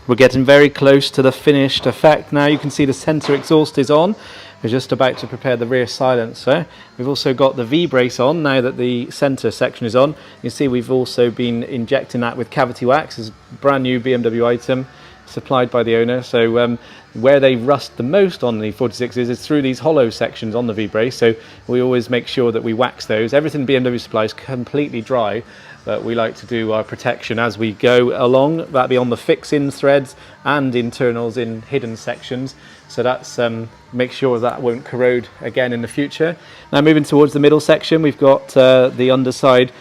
We're getting very close to the finished effect now. You can see the centre exhaust is on. We're just about to prepare the rear silencer. We've also got the V-brace on now that the centre section is on. You can see we've also been injecting that with cavity wax. It's a brand new BMW item supplied by the owner. So where they rust the most on the 46s is through these hollow sections on the V-brace. So we always make sure that we wax those. Everything BMW supplies completely dry, but we like to do our protection as we go along. That'll be on the fix-in threads and internals in hidden sections. So that's make sure that won't corrode again in the future. Now moving towards the middle section, we've got the underside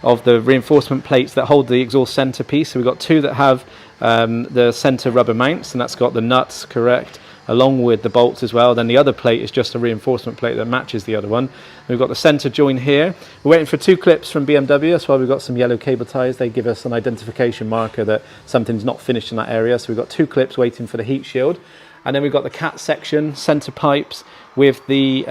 of the reinforcement plates that hold the exhaust centerpiece. So we've got two that have the center rubber mounts, and that's got the nuts correct along with the bolts as well. Then the other plate is just a reinforcement plate that matches the other one. We've got the center join here. We're waiting for two clips from BMW. That's why we've got some yellow cable ties. They give us an identification marker that something's not finished in that area. So we've got two clips waiting for the heat shield. And then we've got the cat section, center pipes with the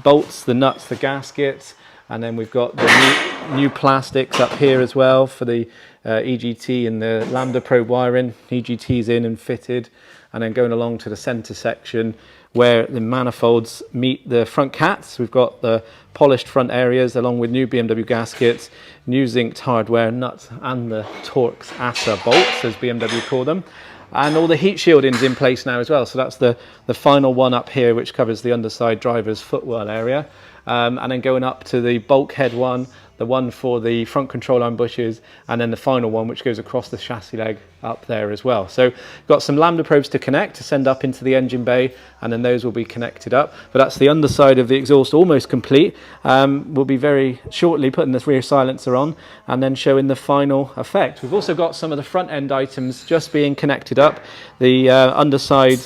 bolts, the nuts, the gaskets. And then we've got the new plastics up here as well for the EGT and the Lambda probe wiring. EGT's in and fitted. And then going along to the center section where the manifolds meet the front cats. We've got the polished front areas along with new BMW gaskets, new zinced hardware, nuts, and the Torx ASA bolts, as BMW call them. And all the heat shielding's in place now as well. So that's the final one up here, which covers the underside driver's footwell area. And then going up to the bulkhead one, the one for the front control arm bushes, and then the final one which goes across the chassis leg up there as well. So got some Lambda probes to connect to send up into the engine bay, and then those will be connected up. But that's the underside of the exhaust almost complete. We'll be very shortly putting this rear silencer on and then showing the final effect. We've also got some of the front end items just being connected up. The underside,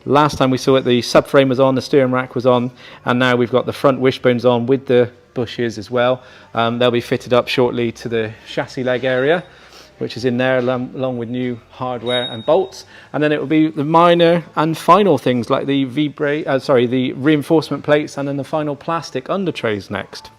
last time we saw it, the subframe was on, the steering rack was on, and now we've got the front wishbones on with the bushes as well. They'll be fitted up shortly to the chassis leg area, which is in there along with new hardware and bolts. And then it will be the minor and final things like the the reinforcement plates, and then the final plastic under trays next.